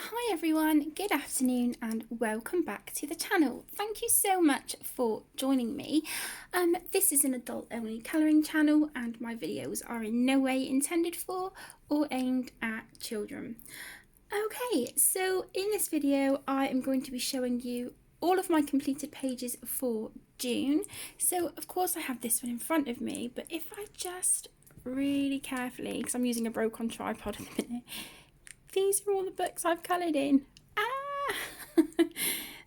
Hi everyone, good afternoon and welcome back to the channel. Thank you so much for joining me. This is an adult only colouring channel and my videos are in no way intended for or aimed at children. Okay, so in this video I am going to be showing you all of my completed pages for June. So of course I have this one in front of me, but if I just really carefully, because I'm using a broken tripod at the minute, these are all the books I've coloured in.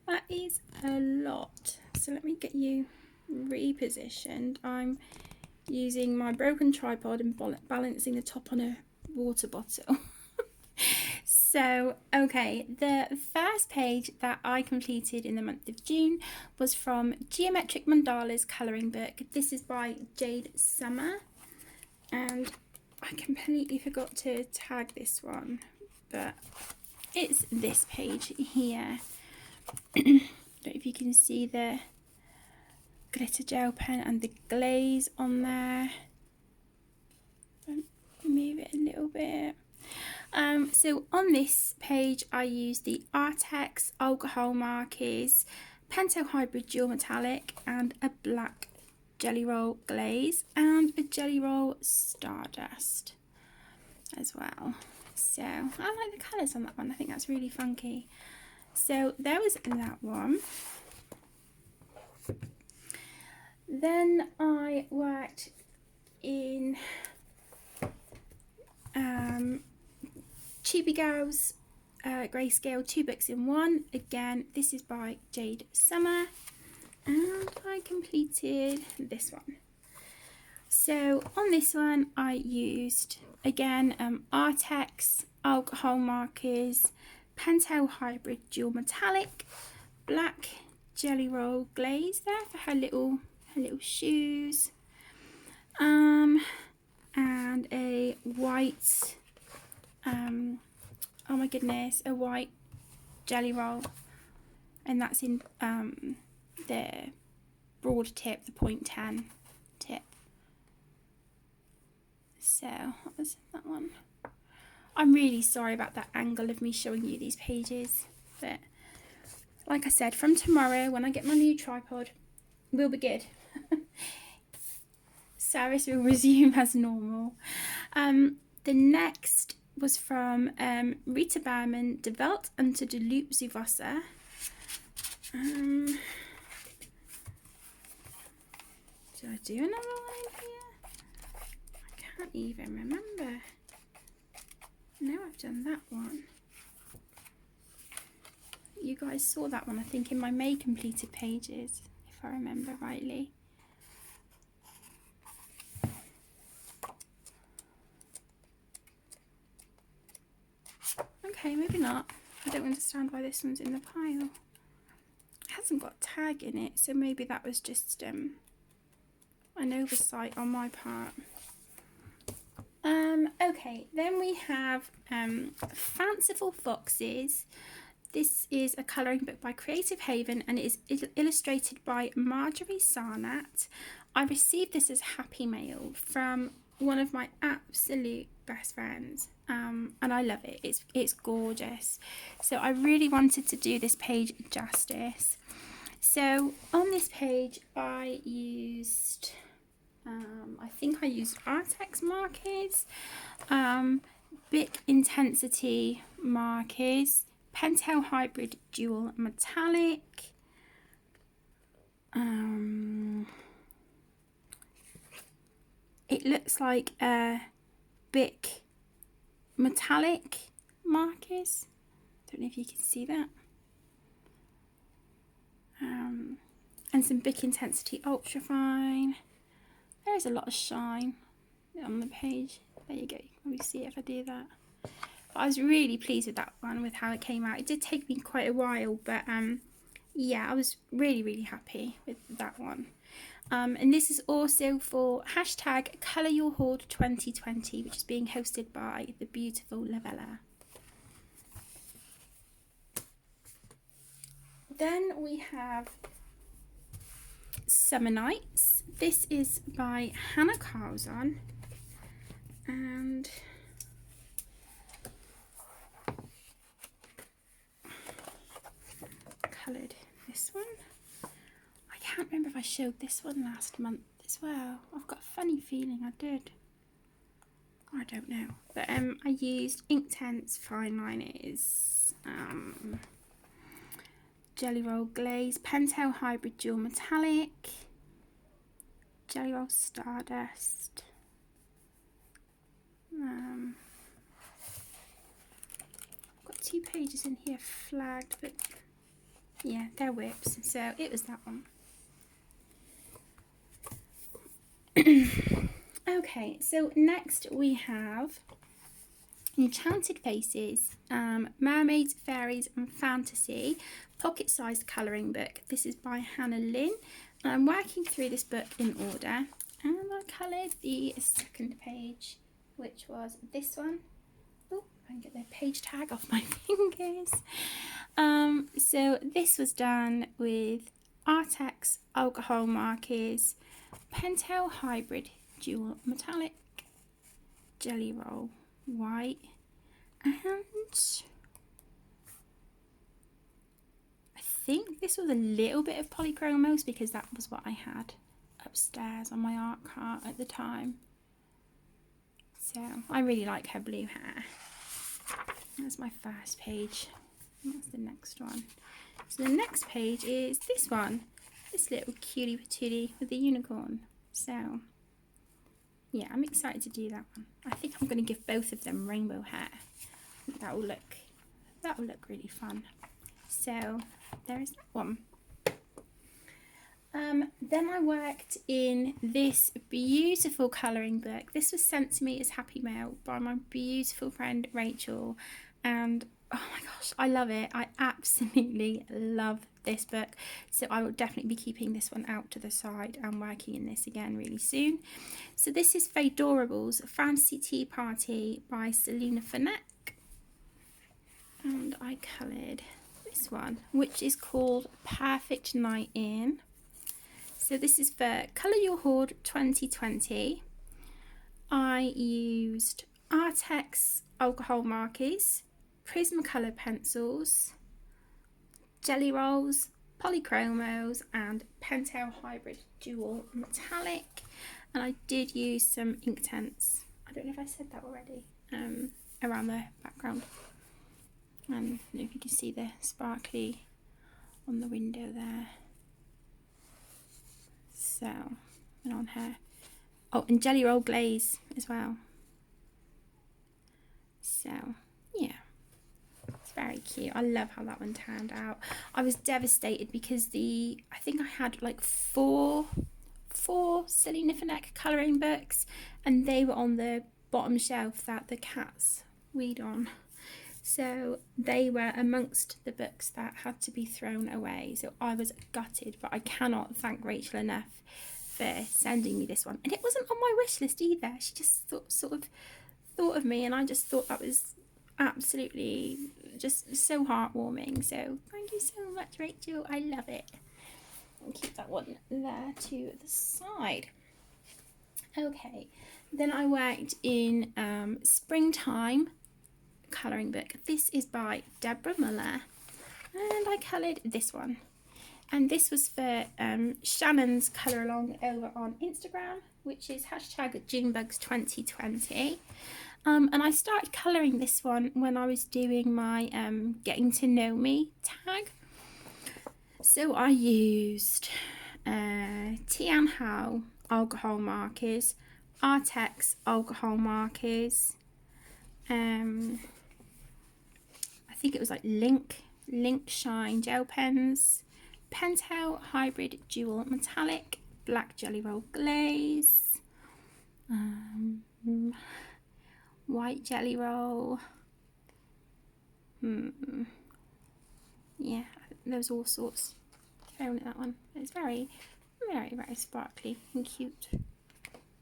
That is a lot. So let me get you repositioned. I'm using my broken tripod and balancing the top on a water bottle. So, okay, the first page that I completed in the month of June was from Geometric Mandalas colouring book. This is by Jade Summer, and I completely forgot to tag this one, but it's this page here. I don't know if you can see the glitter gel pen and the glaze on there. Move it a little bit. So on this page I used the Artex alcohol markers, Pentel Hybrid Dual Metallic and a black Jelly Roll glaze and a Jelly Roll Stardust as well. So I like the colours on that one. I think that's really funky. So there was that one. Then I worked in Chibi Girls Grayscale 2 books in 1. Again, this is by Jade Summer, and I completed this one. So on this one I used again Artex alcohol markers, Pentel Hybrid Dual Metallic, black Jelly Roll glaze there for her little shoes, and a white oh my goodness, a white Jelly Roll, and that's in the broad tip, the 0.10 tip. So what was that one? I'm really sorry about that angle of me showing you these pages, but like I said, from tomorrow when I get my new tripod, we'll be good. Service will resume as normal. The next was from Rita Berman, De Welt unter de Loop zu Wasser. Did I do another line here? I can't even remember. No, I've done that one. You guys saw that one, I think, in my May completed pages, if I remember rightly. Okay, maybe not. I don't understand why this one's in the pile. It hasn't got a tag in it, so maybe that was just an oversight on my part. Okay, then we have Fanciful Foxes. This is a colouring book by Creative Haven and it is illustrated by Marjorie Sarnat. I received this as Happy Mail from one of my absolute best friends, and I love it. It's gorgeous. So I really wanted to do this page justice. So on this page I used I think I used Artex markers, Bic Intensity markers, Pentel Hybrid Dual Metallic, it looks like a Bic Metallic markers. Don't know if you can see that. And some Bic Intensity Ultra Fine. There is a lot of shine on the page. There you go. You can probably see it if I do that. But I was really pleased with that one, with how it came out. It did take me quite a while, but yeah, I was really happy with that one. And this is also for hashtag Colour Your Hoard 2020, which is being hosted by the beautiful Lavella. Then we have Summer Nights. This is by Hannah Carlson, and coloured this one. I can't remember if I showed this one last month as well. I've got a funny feeling I did. I don't know. But I used Inktense fine liners, Jelly Roll Glaze, Pentel Hybrid Dual Metallic, Jelly Roll Stardust. I've got 2 pages in here flagged, but yeah, they're whips, so it was that one. Okay, so next we have Enchanted Faces, Mermaids, Fairies and Fantasy, pocket-sized colouring book. This is by Hannah Lynn. And I'm working through this book in order. And I coloured the second page, which was this one. Oh, I can get the page tag off my fingers. So this was done with Artex alcohol markers, Pentel Hybrid Dual Metallic, Jelly Roll White, and I think this was a little bit of Polychromos because that was what I had upstairs on my art cart at the time. So I really like her blue hair. That's my first page. That's the next one. So the next page is this one. This little cutie patootie with the unicorn. So yeah, I'm excited to do that one. I think I'm going to give both of them rainbow hair. That will look really fun. So there's that one. Then I worked in this beautiful colouring book. This was sent to me as Happy Mail by my beautiful friend Rachel, and oh my gosh, I love it. I absolutely love this book, so I will definitely be keeping this one out to the side and working in this again really soon. So this is Fadorables Fantasy Tea Party by Selina Fenech, and I coloured this one, which is called Perfect Night In. So this is for Colour Your Hoard 2020. I used Artex alcohol markers, Prismacolor pencils, Jelly Rolls, Polychromos and Pentel Hybrid Dual Metallic. And I did use some Inktense. I don't know if I said that already. Around the background. And I don't know if you can see the sparkly on the window there. So, and on her. Oh, and Jelly Roll Glaze as well. So, yeah. It's very cute. I love how that one turned out. I was devastated because I think I had like four Selina Fenech colouring books, and they were on the bottom shelf that the cats read on. So they were amongst the books that had to be thrown away. So I was gutted, but I cannot thank Rachel enough for sending me this one. And it wasn't on my wish list either. She just sort of thought of me, and I just thought that was absolutely just so heartwarming. So thank you so much, Rachel. I love it. I'll keep that one there to the side. Okay, then I worked in Springtime colouring book. This is by Deborah Muller, and I coloured this one, and this was for Shannon's colour along over on Instagram, which is #JuneBugs2020. And I started colouring this one when I was doing my getting to know me tag. So I used Tian Hao alcohol markers, Artex alcohol markers, I think it was like Link Shine gel pens, Pentel Hybrid Dual Metallic, Black Jelly Roll Glaze, White Jelly Roll. Yeah, there was all sorts thrown at that one. It's very, very, very sparkly and cute.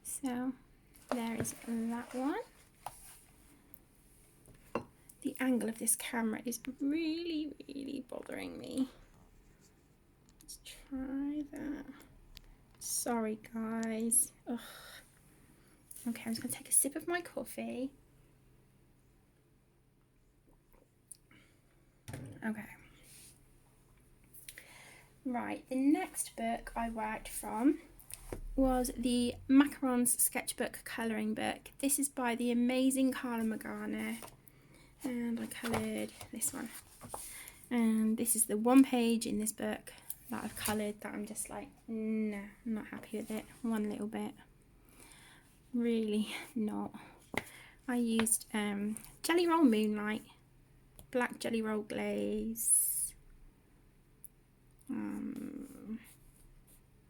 So there is that one. The angle of this camera is really, really bothering me. Let's try that. Sorry, guys. Ugh. Okay, I'm just going to take a sip of my coffee. Okay. Right, the next book I worked from was the Macarons Sketchbook Colouring Book. This is by the amazing Carla Magana, and I coloured this one. And this is the one page in this book that I've coloured that I'm just like, no, I'm not happy with it one little bit. Really not. I used Jelly Roll Moonlight, black Jelly Roll Glaze,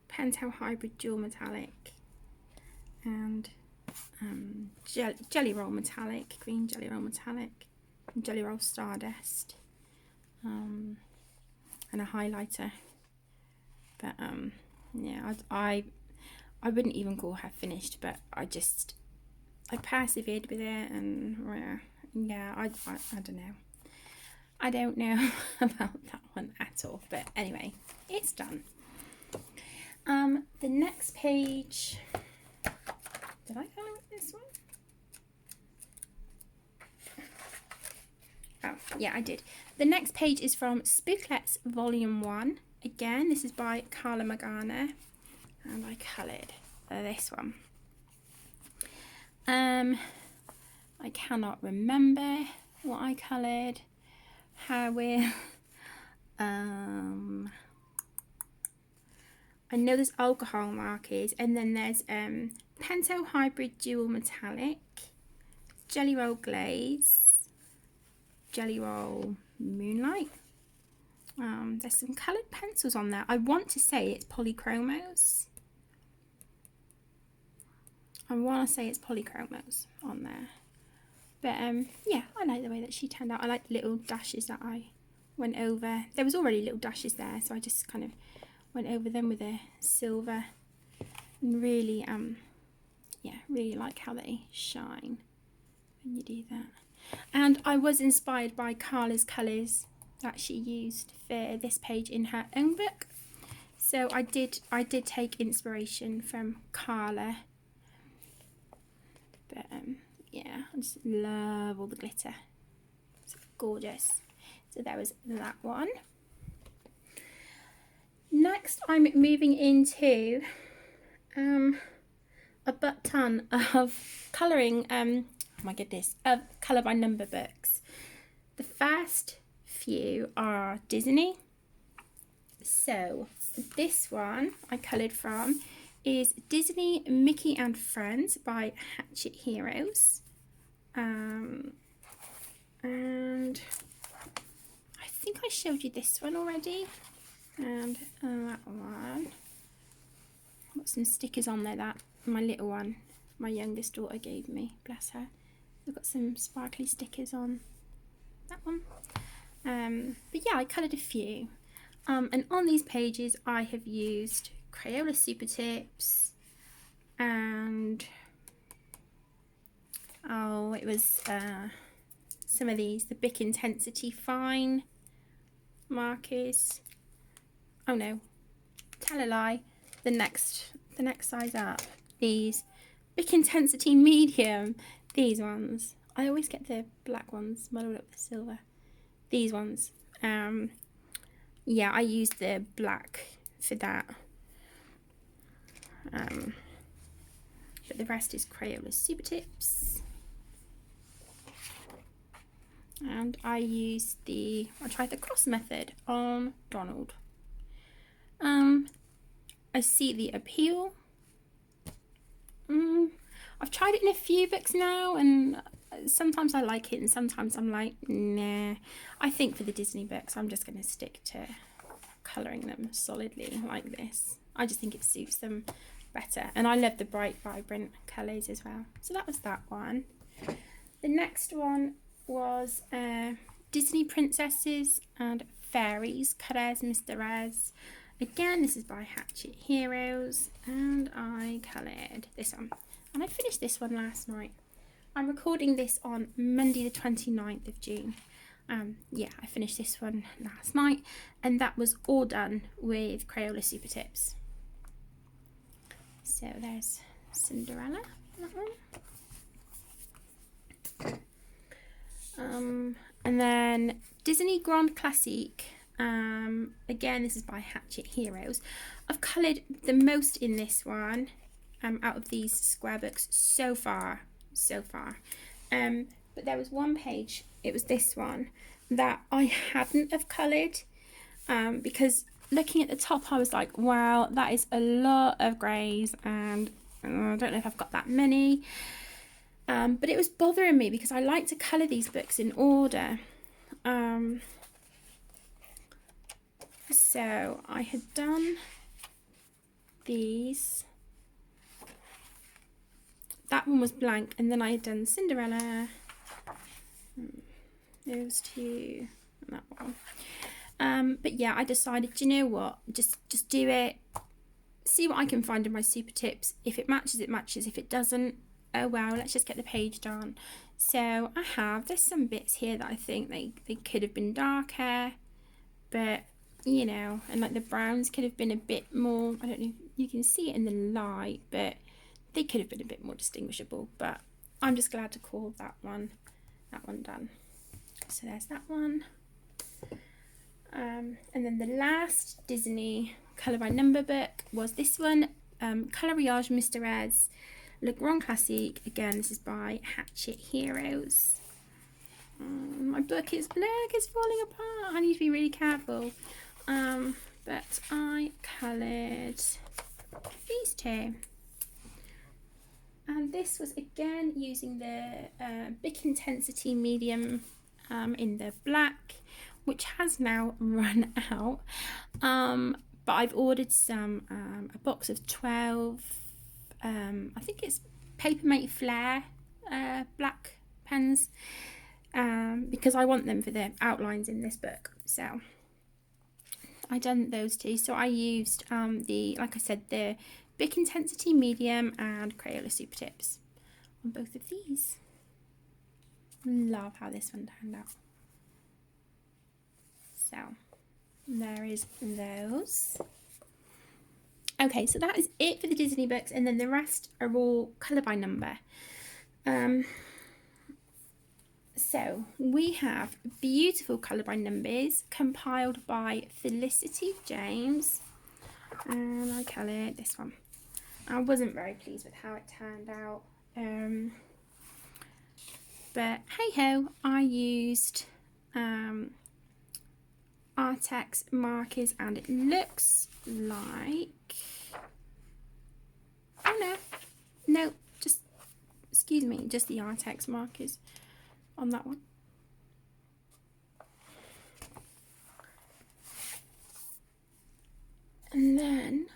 Pentel Hybrid Dual Metallic, and Jelly Roll Metallic, green Jelly Roll Metallic, and Jelly Roll Stardust, and a highlighter. But yeah, I wouldn't even call her finished, but I persevered with it, and yeah, I don't know. I don't know about that one at all, but anyway, it's done. The next page, did I colour this one? Oh, yeah, I did. The next page is from Spooklets Volume 1. Again, this is by Carla Magana, and I coloured this one. I cannot remember what I coloured. How will I know there's alcohol markers, and then there's Pentel Hybrid Dual Metallic, Jelly Roll Glaze, Jelly Roll Moonlight. There's some coloured pencils on there. I want to say it's Polychromos. on there. But yeah, I like the way that she turned out. I like the little dashes that I went over. There was already little dashes there, so I just kind of went over them with a silver. And really, yeah, really like how they shine when you do that. And I was inspired by Carla's colours that she used for this page in her own book. So I did take inspiration from Carla. But yeah, I just love all the glitter. It's gorgeous. So there was that one. Next, I'm moving into a butt ton of colouring, oh my goodness, of colour by number books. The first few are Disney. So this one I coloured from is Disney Mickey and Friends by Hatchet Heroes. And I think I showed you this one already. And that one. Got some stickers on there that my little one, my youngest daughter, gave me. Bless her. I've got some sparkly stickers on that one. But yeah, I coloured a few. And on these pages I have used Crayola Super Tips and it was some of these, the Bic Intensity Fine markers. Oh no, tell a lie. The next size up, these Bic Intensity Medium, these ones. I always get the black ones muddled up with silver. These ones. Yeah, I used the black for that. But the rest is Crayola Super Tips. And I tried the cross method on Donald. I see the appeal. I've tried it in a few books now, and sometimes I like it and sometimes I'm like, nah. I think for the Disney books I'm just going to stick to colouring them solidly like this. I just think it suits them better, and I love the bright vibrant colours as well. So that was that one. The next one was Disney Princesses and Fairies, Carrez Misterez. Again, this is by Hatchet Heroes, and I coloured this one. And I finished this one last night. I'm recording this on Monday the 29th of June. Yeah, I finished this one last night, and that was all done with Crayola Super Tips. So there's Cinderella, that one. And then Disney Grand Classique Again, this is by Hachette Heroes. I've coloured the most in this one out of these square books so far. But there was one page, it was this one, that I hadn't have coloured because looking at the top I was like, wow, that is a lot of greys, and I don't know if I've got that many. But it was bothering me because I like to colour these books in order. So I had done these. That one was blank, and then I had done Cinderella, those two, and that one. But yeah, I decided, do you know what? Just do it. See what I can find in my super tips. If it matches, it matches. If it doesn't, oh well, let's just get the page done. So there's some bits here that I think they could have been darker, but you know, and like the browns could have been a bit more, I don't know if you can see it in the light, but they could have been a bit more distinguishable. But I'm just glad to call that one done. So there's that one. And then the last Disney colour by number book was this one, Coloriage Mr. Eds Le Grand Classique. Again, this is by Hachette Heroes. My book is falling apart. I need to be really careful. But I coloured these two. And this was again using the Bic Intensity medium in the black, which has now run out. But I've ordered some, a box of 12, I think it's Papermate Flair black pens, because I want them for the outlines in this book. So I done those two. So I used like I said, the Bic Intensity medium and Crayola super tips on both of these. Love how this one turned out. So there is those. Okay, so that is it for the Disney books, and then the rest are all colour by number. So we have beautiful colour by numbers compiled by Felicity James, and I coloured this one. I wasn't very pleased with how it turned out, but hey ho, I used Artex markers, and it looks like, oh no, just, excuse me, just the Artex markers on that one. And then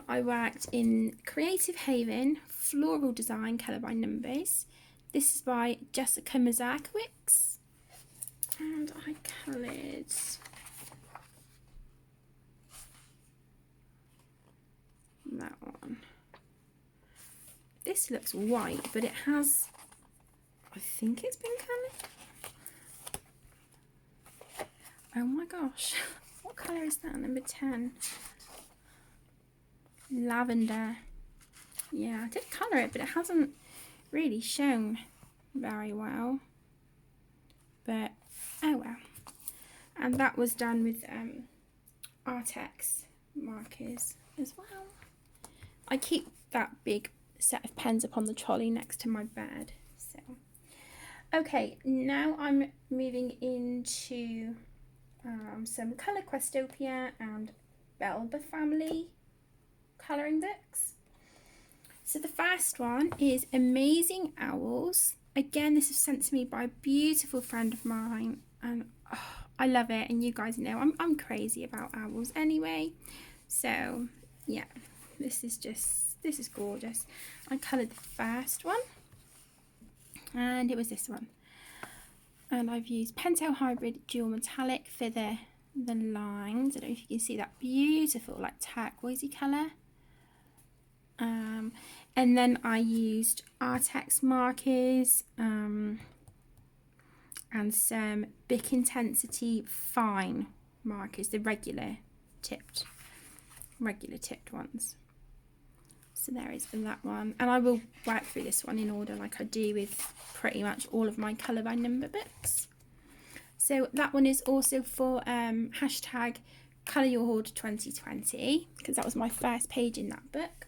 I worked in Creative Haven Floral Design Colour by Numbers. This is by Jessica Mazurkiewicz, and I coloured that one. This looks white, but it has, I think it's been coloured. Oh my gosh, what colour is that? Number 10. Lavender. Yeah, I did colour it, but it hasn't really shown very well. But oh well. And that was done with Artex markers as well. I keep that big set of pens upon the trolley next to my bed. So okay, now I'm moving into some Colour Questopia and Belba family colouring books. So the first one is Amazing Owls. Again, this was sent to me by a beautiful friend of mine, and I love it, and you guys know I'm crazy about owls anyway. So yeah, this is gorgeous. I coloured the first one, and it was this one. And I've used Pentel Hybrid Dual Metallic for the lines. I don't know if you can see that beautiful like turquoisey colour. And then I used Artex markers and some Bic Intensity Fine markers, the regular tipped ones. So there is that one, and I will work through this one in order like I do with pretty much all of my colour by number books. So that one is also for hashtag Colour Your Hoard 2020, because that was my first page in that book.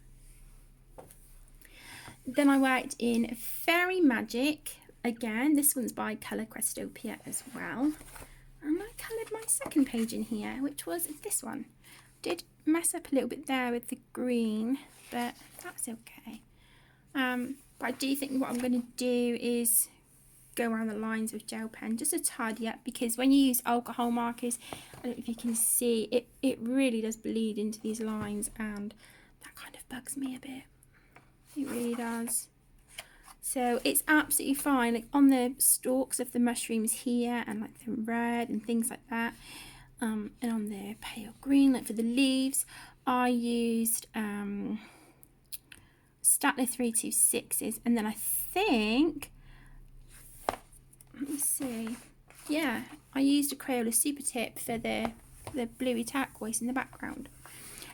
Then I worked in Fairy Magic. Again, this one's by Colour Crestopia as well. And I coloured my second page in here, which was this one. Did mess up a little bit there with the green, but that's okay. But I do think what I'm going to do is go around the lines with gel pen just to tidy up, because when you use alcohol markers, I don't know if you can see, it really does bleed into these lines, and that kind of bugs me a bit. It really does. So it's absolutely fine, like on the stalks of the mushrooms here, and like the red and things like that, and on the pale green, like for the leaves, I used Staedtler 326s, and then I think, let me see, yeah, I used a Crayola Super Tip for the bluey turquoise in the background.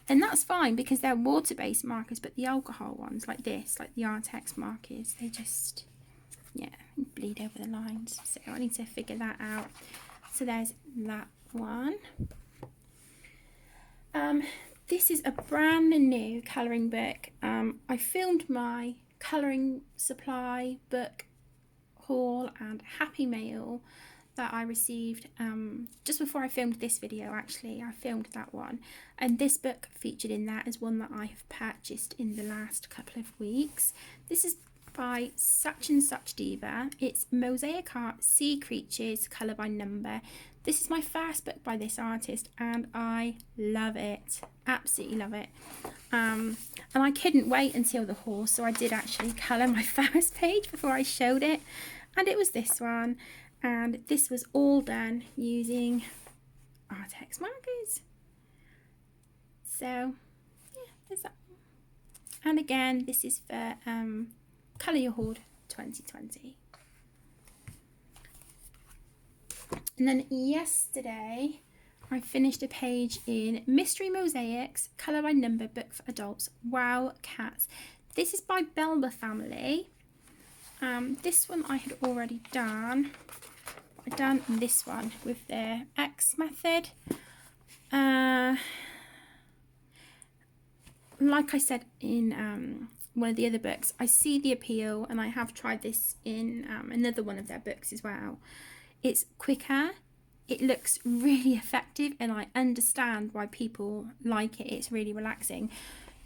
And that's fine because they're water-based markers, but the alcohol ones like this, like the Artex markers, they just, yeah, bleed over the lines. So I need to figure that out. So there's that one. This is a brand new colouring book. I filmed my colouring supply book haul and Happy Mail that I received just before I filmed this video. Actually, I filmed that one, and this book featured in that is one that I have purchased in the last couple of weeks. This is by Such and Such Diva. It's Mosaic Art Sea Creatures, colour by number. This is my first book by this artist, and I love it, absolutely love it. And I couldn't wait until the haul, so I did actually colour my first page before I showed it, and it was this one. And this was all done using Artex markers. So, yeah, there's that. And again, this is for Colour Your Hoard 2020. And then yesterday, I finished a page in Mystery Mosaics, Colour by Number book for adults, Wow Cats. This is by Belba Family. This one I had already done. I've done this one with their X method. Like I said in one of the other books, I see the appeal, and I have tried this in another one of their books as well. It's quicker, it looks really effective, and I understand why people like it. It's really relaxing,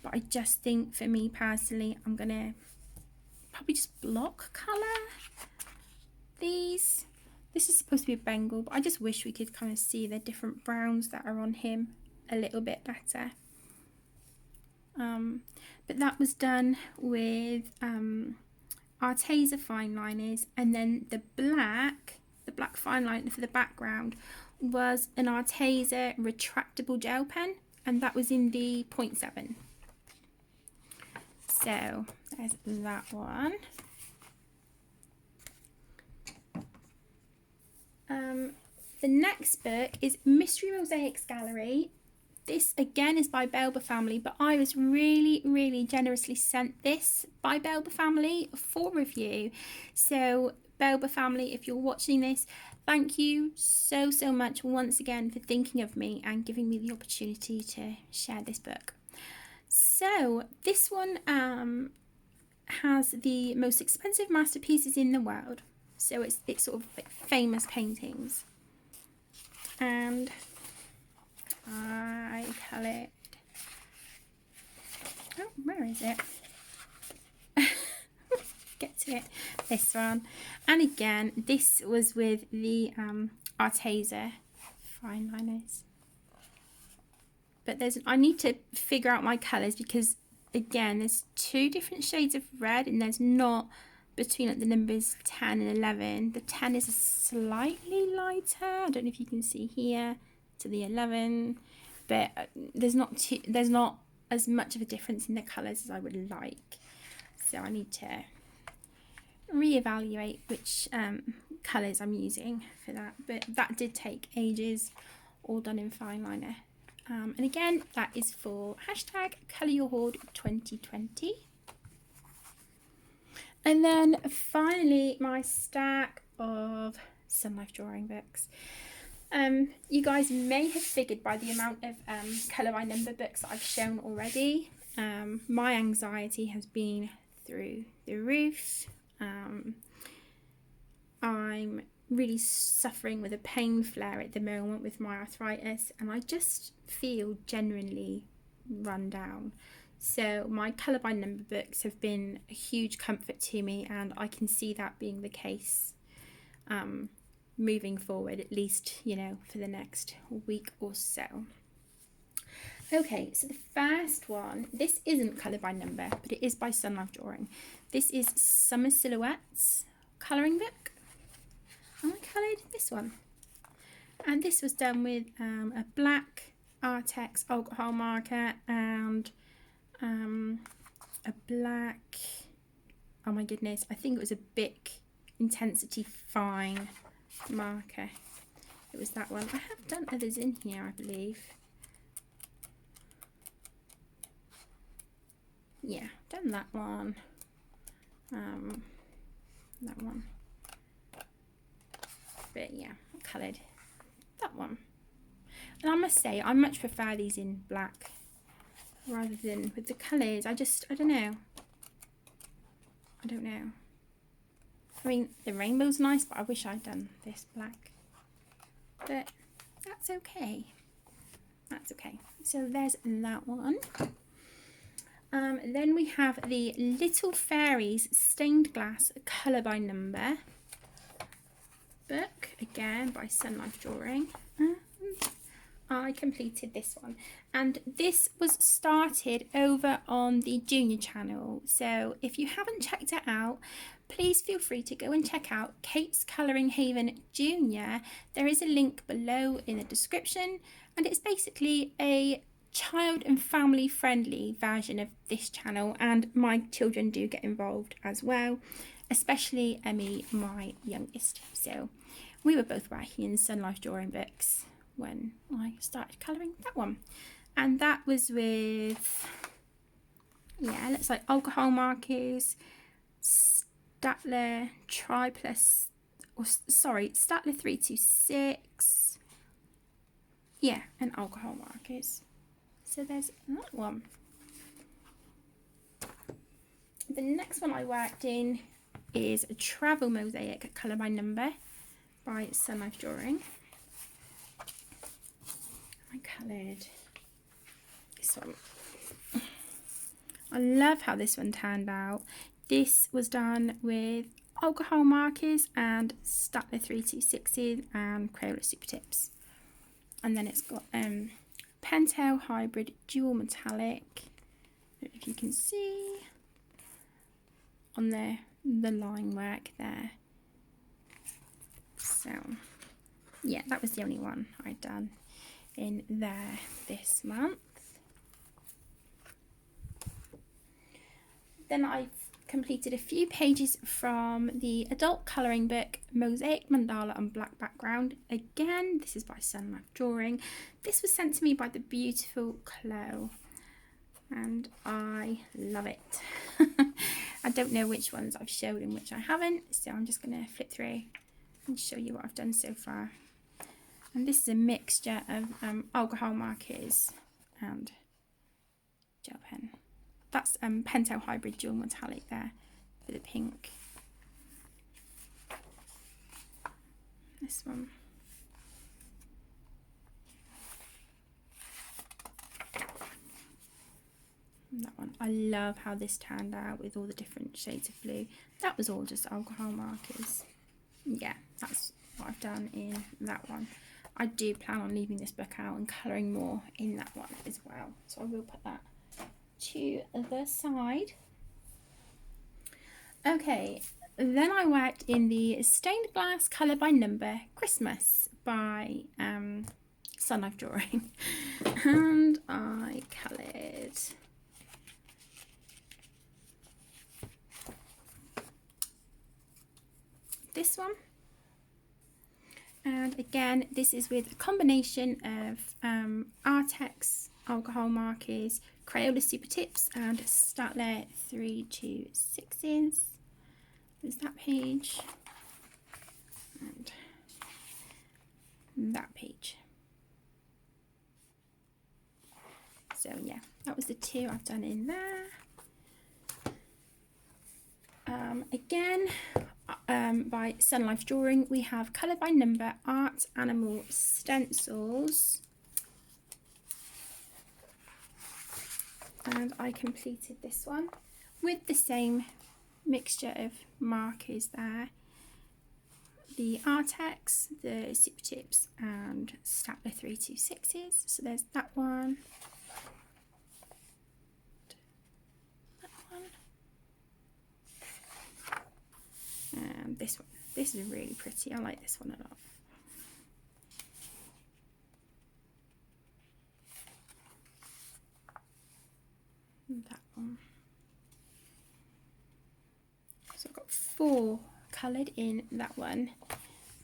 but I just think for me personally, I'm gonna probably just block colour these. This is supposed to be a Bengal, but I just wish we could kind of see the different browns that are on him a little bit better. But that was done with Arteza fine liners, and then the black fine liner for the background was an Arteza retractable gel pen, and that was in the 0.7. So there's that one. The next book is Mystery Mosaics Gallery. This again is by Belba Family, but I was really generously sent this by Belba Family for review. So Belba Family, if you're watching this, thank you so much once again for thinking of me and giving me the opportunity to share this book. So this one has the most expensive masterpieces in the world. So it's sort of like famous paintings. And I coloured, oh, where is it? Get to it, this one. And again, this was with the Arteza fine liners. But I need to figure out my colours, because again, there's two different shades of red, and there's not between like the numbers 10 and 11. The 10 is a slightly lighter, I don't know if you can see here, to the 11, but there's not as much of a difference in the colours as I would like. So I need to reevaluate which colours I'm using for that, but that did take ages, all done in fine liner. And again, that is for hashtag Colour Your Hoard 2020. And then finally, my stack of Sun Life Drawing books. You guys may have figured by the amount of colour by number books that I've shown already. My anxiety has been through the roof. I'm really suffering with a pain flare at the moment with my arthritis, and I just feel genuinely run down. So my colour by number books have been a huge comfort to me, and I can see that being the case moving forward, at least, you know, for the next week or so. Okay, so the first one, this isn't colour by number, but it is by Sun Life Drawing. This is Summer Silhouettes colouring book. And I coloured this one. And this was done with a black Artex alcohol marker and a black, oh my goodness, I think it was a Bic Intensity Fine marker. It was that one. I have done others in here, I believe. Yeah, done that one. That one. But yeah, I coloured that one. And I must say, I much prefer these in black rather than with the colours. I don't know. I don't know. I mean, the rainbow's nice, but I wish I'd done this black. But that's okay. That's okay. So there's that one. Then we have the Little Fairies Stained Glass Colour by Number book, again by Sun Life Drawing. I completed this one, and this was started over on the junior channel, so if you haven't checked it out, please feel free to go and check out Kate's Colouring Haven Junior. There is a link below in the description, and it's basically a child and family friendly version of this channel, and my children do get involved as well, especially Emmy, my youngest. So we were both working in Sun Life Drawing books when I started colouring that one, and that was with, yeah, looks like alcohol markers, Staedtler Triplus, or sorry, Staedtler 326, yeah, and alcohol markers. So there's that one. The next one I worked in is a Travel Mosaic Colour by Number by Sun Life Drawing. I coloured this one. I love how this one turned out. This was done with alcohol markers and Staedtler 326s and Crayola Super Tips. And then it's got Pentel Hybrid Dual Metallic. I don't know if you can see on the line work there. So yeah, that was the only one I'd done in there this month. Then I've completed a few pages from the adult colouring book Mosaic Mandala on Black Background. Again, this is by Sun Life Drawing. This was sent to me by the beautiful Chloe, and I love it. I don't know which ones I've showed and which I haven't, so I'm just going to flip through and show you what I've done so far. And this is a mixture of alcohol markers and gel pen. That's Pentel Hybrid Dual Metallic there for the pink. This one. And that one. I love how this turned out with all the different shades of blue. That was all just alcohol markers. Yeah, that's what I've done in that one. I do plan on leaving this book out and colouring more in that one as well. So I will put that to the side. Okay, then I worked in the Stained Glass Colour by Number Christmas by Sun Life Drawing. And I coloured this one. And again, this is with a combination of Artex alcohol markers, Crayola Super Tips and Staedtler 326s. There's that page. And that page. So yeah, that was the 2 I've done in there. Again, by Sun Life Drawing, we have Colour by Number Art Animal Stencils. And I completed this one with the same mixture of markers there. The Artex, the Super Tips and Staedtler 326s. So there's that one. That one. And this one. This is really pretty. I like this one a lot. And that one. So I've got 4 coloured in that one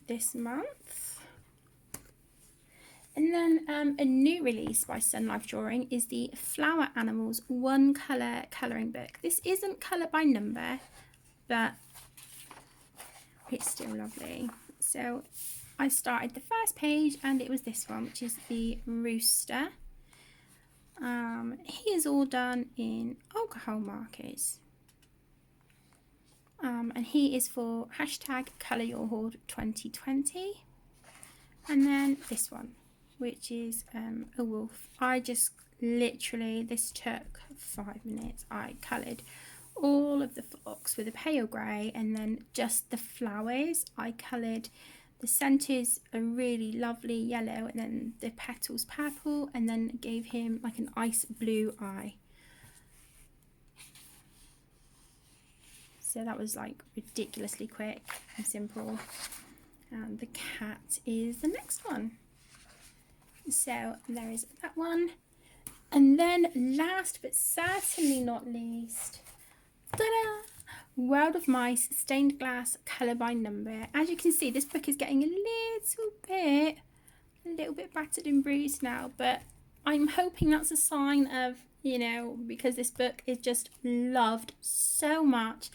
this month. And then a new release by Sun Life Drawing is the Flower Animals 1 colour colouring book. This isn't colour by number, but it's still lovely. So I started the first page and it was this one, which is the rooster. He is all done in alcohol markers. And he is for #ColourYourHorde2020. And then this one, which is a wolf. I just literally, this took 5 minutes. I coloured all of the fox with a pale grey, and then just the flowers I coloured. The centres a really lovely yellow, and then the petals purple, and then gave him like an ice blue eye. So that was like ridiculously quick and simple. And the cat is the next one. So there is that one. And then last but certainly not least, ta-da! World of Mice Stained Glass Colour by Number. As you can see, this book is getting a little bit battered and bruised now, but I'm hoping that's a sign of, you know, because this book is just loved so much,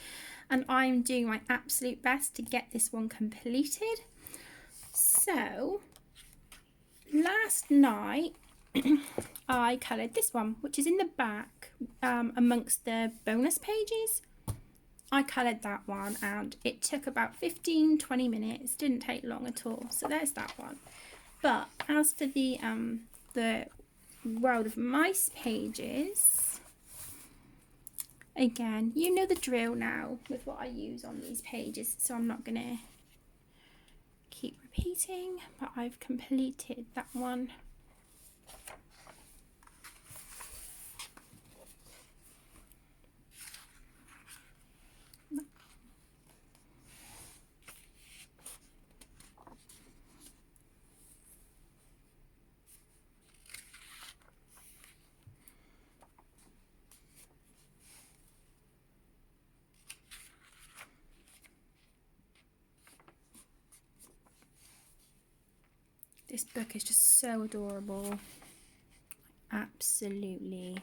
and I'm doing my absolute best to get this one completed. So last night I coloured this one, which is in the back amongst the bonus pages. I coloured that one and it took about 15-20 minutes, didn't take long at all. So there's that one. But as for the World of Mice pages, again, you know the drill now with what I use on these pages, so I'm not gonna keep repeating, but I've completed that one. This book is just so adorable. Absolutely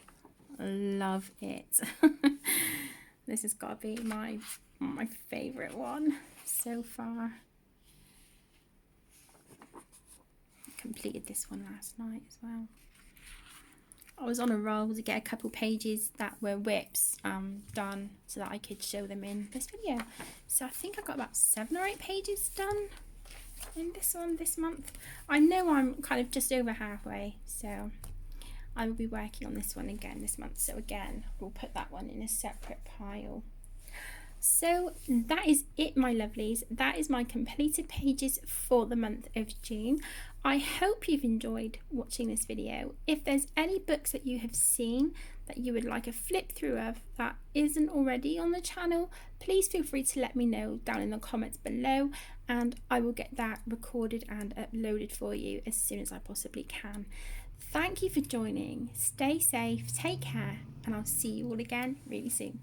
love it. This has got to be my favourite one so far. I completed this one last night as well. I was on a roll to get a couple pages that were whips done so that I could show them in this video. So I think I got about 7 or 8 pages done in this one this month. I know I'm kind of just over halfway, so I will be working on this one again this month. So again, we'll put that one in a separate pile. So that is it, my lovelies. That is my completed pages for the month of June. I hope you've enjoyed watching this video. If there's any books that you have seen that you would like a flip through of that isn't already on the channel, please feel free to let me know down in the comments below, and I will get that recorded and uploaded for you as soon as I possibly can. Thank you for joining. Stay safe, take care, and I'll see you all again really soon.